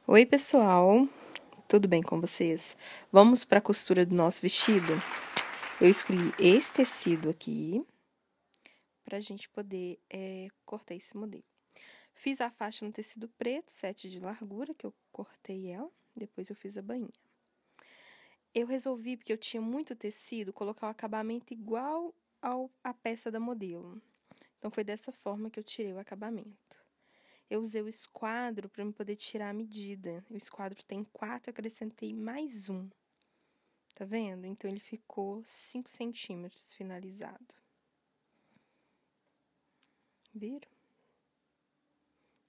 Oi, pessoal, tudo bem com vocês? Vamos para a costura do nosso vestido? Eu escolhi esse tecido aqui para a gente poder cortar esse modelo. Fiz a faixa no tecido preto, 7 de largura, que eu cortei ela, depois eu fiz a bainha. Eu resolvi, porque eu tinha muito tecido, colocar o acabamento igual à peça da modelo. Então, foi dessa forma que eu tirei o acabamento. Eu usei o esquadro para eu poder tirar a medida. O esquadro tem 4, acrescentei mais um. Tá vendo? Então, ele ficou 5 centímetros finalizado. Viram?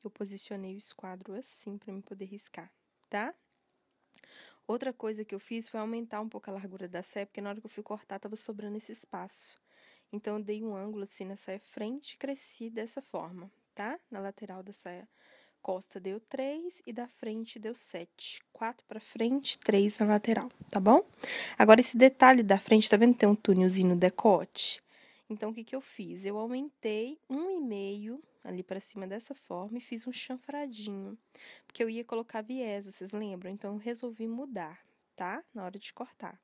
Eu posicionei o esquadro assim para eu poder riscar, tá? Outra coisa que eu fiz foi aumentar um pouco a largura da saia, porque na hora que eu fui cortar, tava sobrando esse espaço. Então, eu dei um ângulo assim na saia frente e cresci dessa forma, tá? Na lateral da saia costa deu 3 e da frente deu 7. 4 para frente, 3 na lateral, tá bom? Agora, esse detalhe da frente, tá vendo que tem um túnelzinho no decote? Então, o que que eu fiz? Eu aumentei 1,5 ali para cima dessa forma e fiz um chanfradinho, porque eu ia colocar viés, vocês lembram? Então, eu resolvi mudar, tá? Na hora de cortar.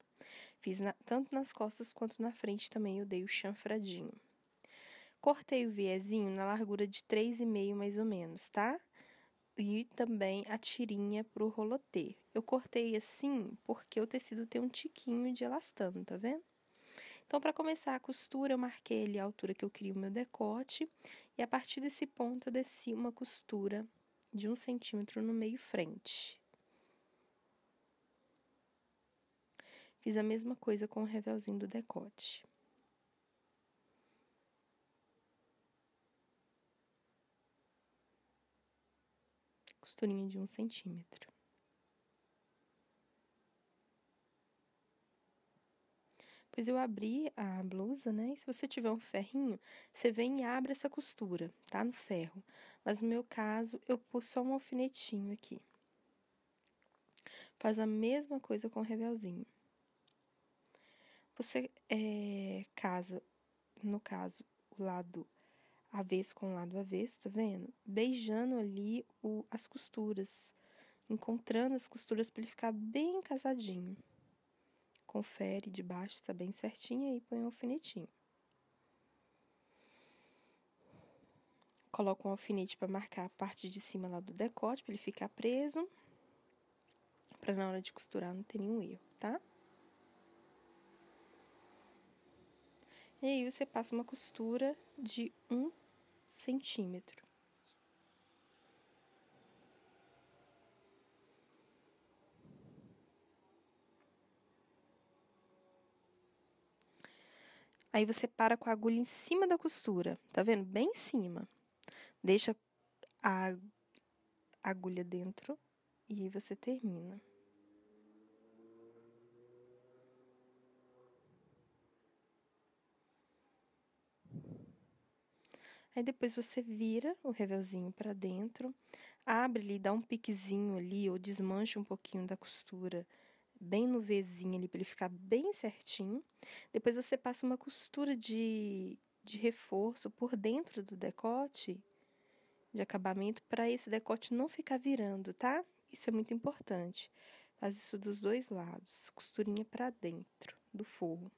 Fiz tanto nas costas quanto na frente também eu dei o chanfradinho. Cortei o viezinho na largura de 3,5 mais ou menos, tá? E também a tirinha pro rolotê. Eu cortei assim porque o tecido tem um tiquinho de elastano, tá vendo? Então, para começar a costura, eu marquei ali a altura que eu queria o meu decote. E a partir desse ponto, eu desci uma costura de 1 centímetro no meio frente. Fiz a mesma coisa com o revelzinho do decote. Costurinha de 1 centímetro. Pois eu abri a blusa, né? E se você tiver um ferrinho, você vem e abre essa costura, tá? No ferro. Mas no meu caso, eu pus só um alfinetinho aqui. Faz a mesma coisa com o revelzinho. Você casa, no caso, o lado avesso com o lado avesso, tá vendo? Beijando ali as costuras. Encontrando as costuras para ele ficar bem casadinho. Confere de baixo, está bem certinho, aí põe um alfinetinho. Coloco um alfinete para marcar a parte de cima lá do decote, para ele ficar preso. Para na hora de costurar não ter nenhum erro, tá? E aí, você passa uma costura de 1 centímetro. Aí, você para com a agulha em cima da costura, tá vendo? Bem em cima. Deixa a agulha dentro e aí você termina. Aí, depois você vira o revelzinho para dentro, abre ali, dá um piquezinho ali, ou desmancha um pouquinho da costura, bem no Vzinho ali, para ele ficar bem certinho. Depois, você passa uma costura de reforço por dentro do decote, de acabamento, para esse decote não ficar virando, tá? Isso é muito importante. Faz isso dos dois lados, costurinha para dentro do forro.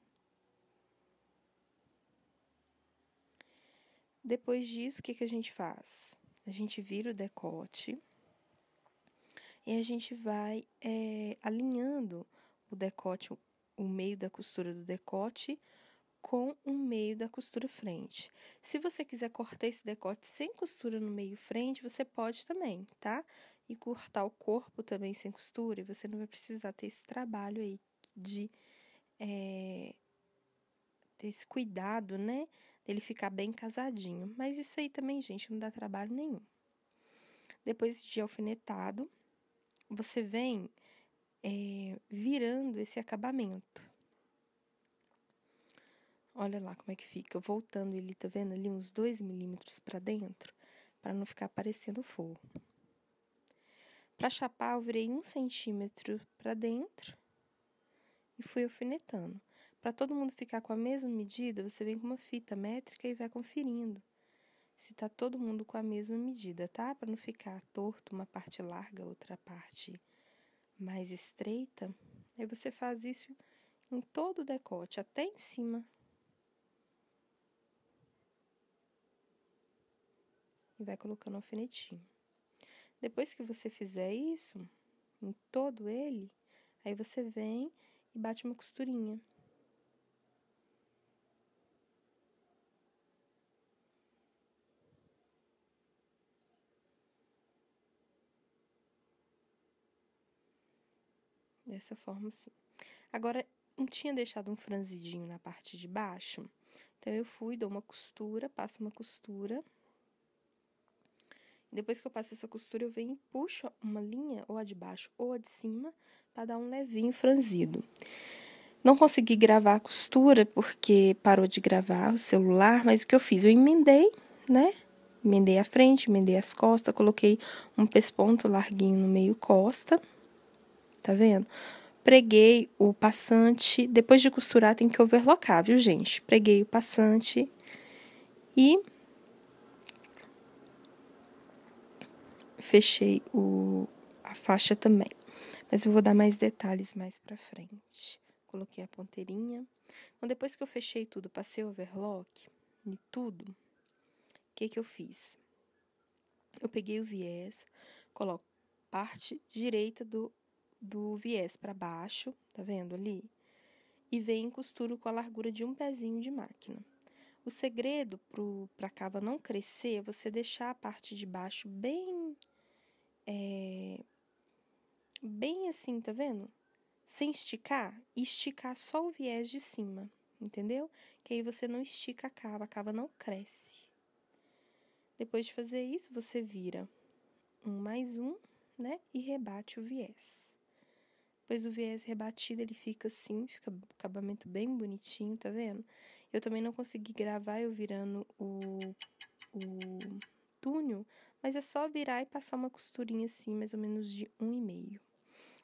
Depois disso, o que que a gente faz? A gente vira o decote e a gente vai alinhando o decote, o meio da costura do decote com o meio da costura frente. Se você quiser cortar esse decote sem costura no meio frente, você pode também, tá? E cortar o corpo também sem costura, e você não vai precisar ter esse trabalho aí de ter esse cuidado, né? Dele ficar bem casadinho. Mas isso aí também, gente, não dá trabalho nenhum. Depois de alfinetado, você vem virando esse acabamento. Olha lá como é que fica, voltando ele, tá vendo ali uns 2 milímetros pra dentro, para não ficar aparecendo forro. Pra chapar, eu virei 1 centímetro pra dentro e fui alfinetando. Para todo mundo ficar com a mesma medida, você vem com uma fita métrica e vai conferindo. se tá todo mundo com a mesma medida, tá? Para não ficar torto, uma parte larga, outra parte mais estreita. Aí você faz isso em todo o decote, até em cima. E vai colocando alfinetinho. Depois que você fizer isso, em todo ele, aí você vem e bate uma costurinha. Dessa forma assim. Agora, não tinha deixado um franzidinho na parte de baixo? Então, eu fui, dou uma costura, passo uma costura. Depois que eu passo essa costura, eu venho e puxo uma linha, ou a de baixo ou a de cima, para dar um levinho franzido. Não consegui gravar a costura, porque parou de gravar o celular, mas o que eu fiz? Eu emendei, né? Emendei a frente, emendei as costas, coloquei um pesponto larguinho no meio costa, tá vendo? Preguei o passante, depois de costurar tem que overlocar, viu, gente? Preguei o passante e fechei a faixa também. Mas eu vou dar mais detalhes mais pra frente. Coloquei a ponteirinha. Então, depois que eu fechei tudo, passei o overlock e tudo, o que eu fiz? Eu peguei o viés, coloco parte direita do viés para baixo, tá vendo ali? E venho e costuro com a largura de um pezinho de máquina. O segredo pra cava não crescer é você deixar a parte de baixo bem assim, tá vendo? Sem esticar, e esticar só o viés de cima, entendeu? Que aí você não estica a cava não cresce. Depois de fazer isso, você vira um mais um, né? E rebate o viés. Depois do viés rebatido, ele fica assim, fica um acabamento bem bonitinho, tá vendo? Eu também não consegui gravar eu virando o túnel, mas é só virar e passar uma costurinha assim, mais ou menos de 1,5.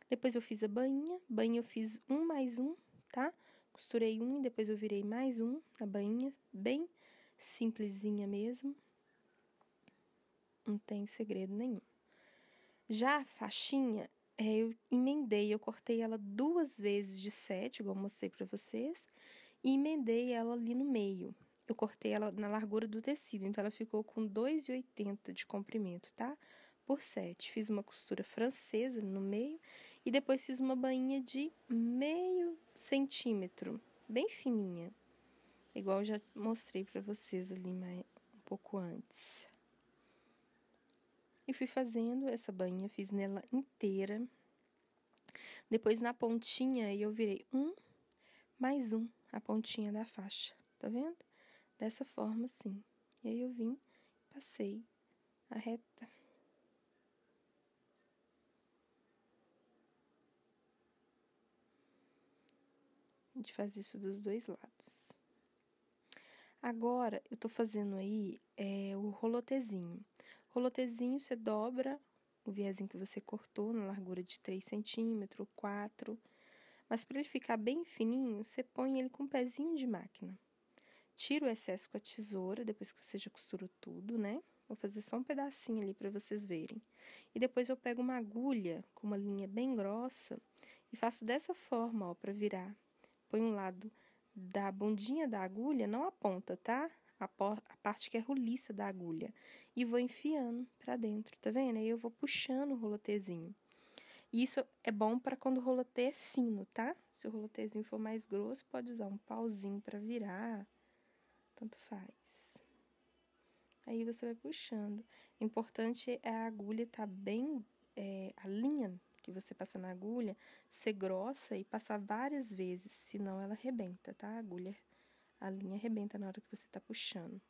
Depois eu fiz a bainha eu fiz um mais um, tá? Costurei um e depois eu virei mais um na bainha, bem simplesinha mesmo. Não tem segredo nenhum. Já a faixinha, eu emendei, eu cortei ela 2 vezes de 7, igual eu mostrei pra vocês, e emendei ela ali no meio. Eu cortei ela na largura do tecido, então ela ficou com 2,80 de comprimento, tá? Por 7. Fiz uma costura francesa no meio e depois fiz uma bainha de meio centímetro, bem fininha. Igual eu já mostrei pra vocês ali um pouco antes. E fui fazendo essa bainha, fiz nela inteira. Depois, na pontinha, eu virei um mais um, a pontinha da faixa, tá vendo? Dessa forma, assim. E aí, eu vim, passei a reta. A gente faz isso dos dois lados. Agora, eu tô fazendo aí o rolotezinho. Rolotezinho, você dobra o viezinho que você cortou na largura de 3 centímetros, 4. Mas para ele ficar bem fininho, você põe ele com um pezinho de máquina. Tira o excesso com a tesoura, depois que você já costurou tudo, né? Vou fazer só um pedacinho ali para vocês verem. E depois eu pego uma agulha com uma linha bem grossa e faço dessa forma, ó, para virar. Põe um lado da bundinha da agulha, não a ponta, tá? A parte que é roliça da agulha. E vou enfiando para dentro, tá vendo? Aí eu vou puxando o rolotezinho. E isso é bom para quando o rolotê é fino, tá? Se o rolotezinho for mais grosso, pode usar um pauzinho para virar, tanto faz. Aí você vai puxando. O importante é a agulha tá bem, a linha que você passa na agulha ser grossa e passar várias vezes, senão ela arrebenta, tá? A linha arrebenta na hora que você tá puxando.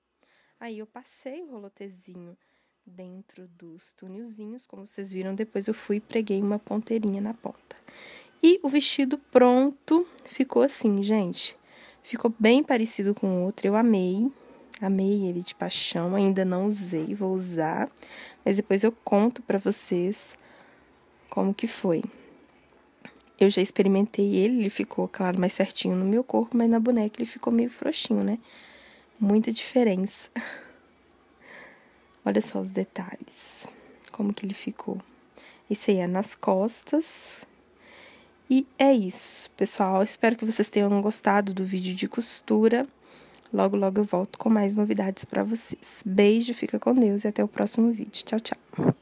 Aí eu passei o rolotezinho dentro dos tunilzinhos, como vocês viram, depois eu fui e preguei uma ponteirinha na ponta. E o vestido pronto ficou assim, gente. Ficou bem parecido com o outro, eu amei. Amei ele de paixão, ainda não usei, vou usar. Mas depois eu conto pra vocês como que foi. Eu já experimentei ele ficou, claro, mais certinho no meu corpo, mas na boneca ele ficou meio frouxinho, né? Muita diferença. Olha só os detalhes, como que ele ficou. Esse aí é nas costas. E é isso, pessoal. Espero que vocês tenham gostado do vídeo de costura. Logo, logo eu volto com mais novidades para vocês. Beijo, fica com Deus e até o próximo vídeo. Tchau, tchau.